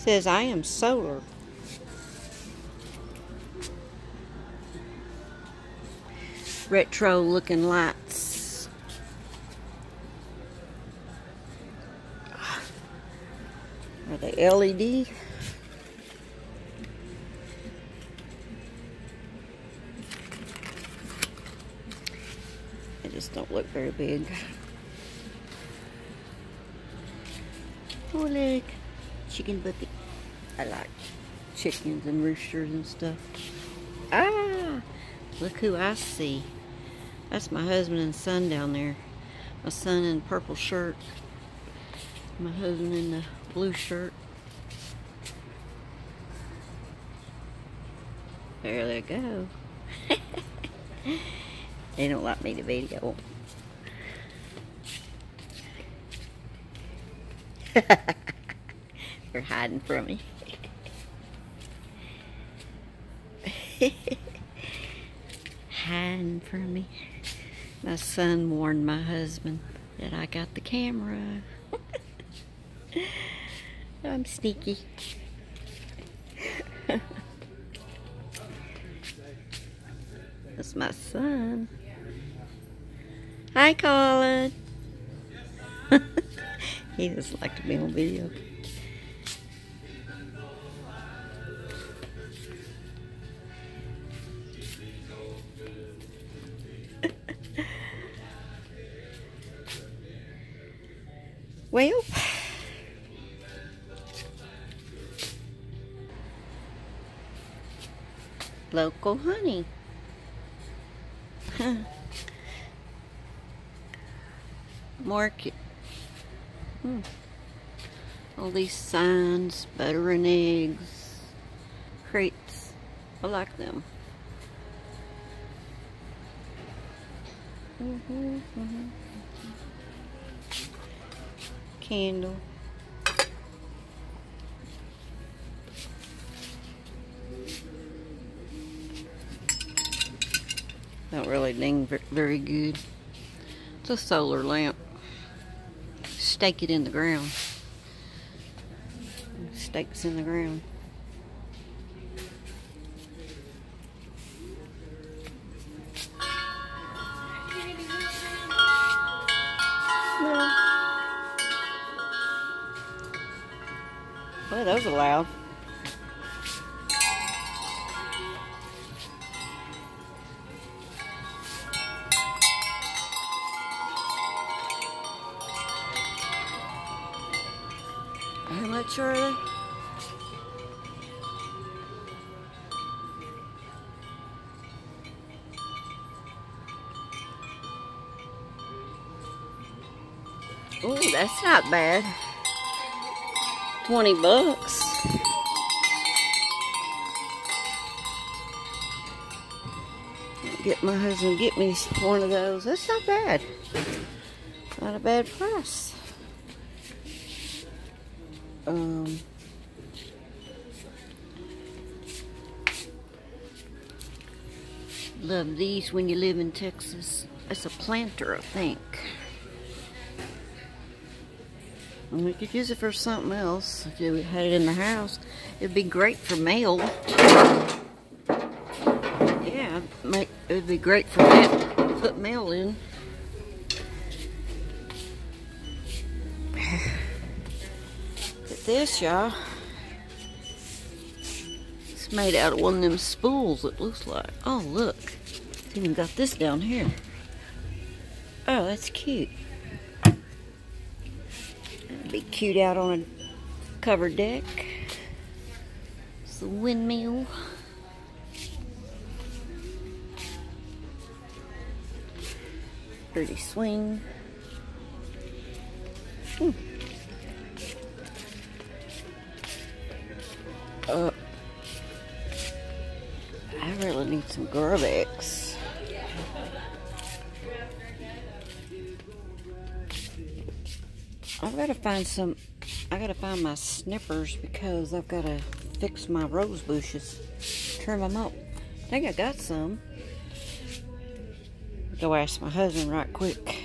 Says I am solar. Retro looking lights. Are they LED? They just don't look very big. Oh look, chicken bucket. I like chickens and roosters and stuff. Ah, look who I see. That's my husband and son down there. My son in the purple shirt. My husband in the blue shirt. There they go. They don't like me to video. They're hiding from me. Hiding from me. My son warned my husband that I got the camera. I'm sneaky. That's my son. Hi, Colin. He just liked to be on video. Well, local honey. Market. All these signs, butter and eggs, crates. I like them. Candle. Don't really ding very good. It's a solar lamp. Stake it in the ground. Stakes in the ground. Boy, those are loud. How much are they? Oh, that's not bad. 20 bucks. Get my husband to get me one of those. That's not bad. Not a bad price. Love these when you live in Texas. It's a planter, I think. And we could use it for something else. If we had it in the house, it'd be great for mail. Yeah, it'd be great for that. Put mail in. Look at this, y'all. It's made out of one of them spools, it looks like. Oh, look. It's even got this down here. Oh, that's cute. That'd be cute out on a covered deck. It's a windmill. Pretty swing. I really need some Garbex. I've got to find some. I got to find my snippers because I've got to fix my rose bushes. Trim them up. I think I got some. Go ask my husband right quick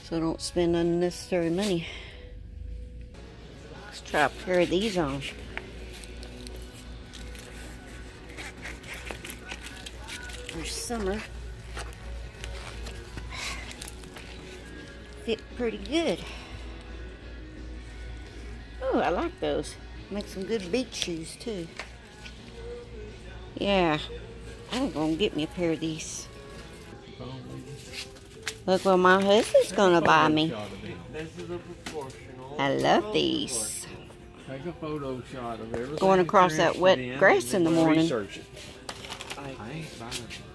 so I don't spend unnecessary money. Let's try a pair of these on. For summer. Fit pretty good. Oh, I like those. Make some good beach shoes too. Yeah, I'm gonna get me a pair of these. Look what my husband's gonna buy me. I love these. Take a photo shot of everything. Going across that wet grass in the morning. Research it. I ain't buying it.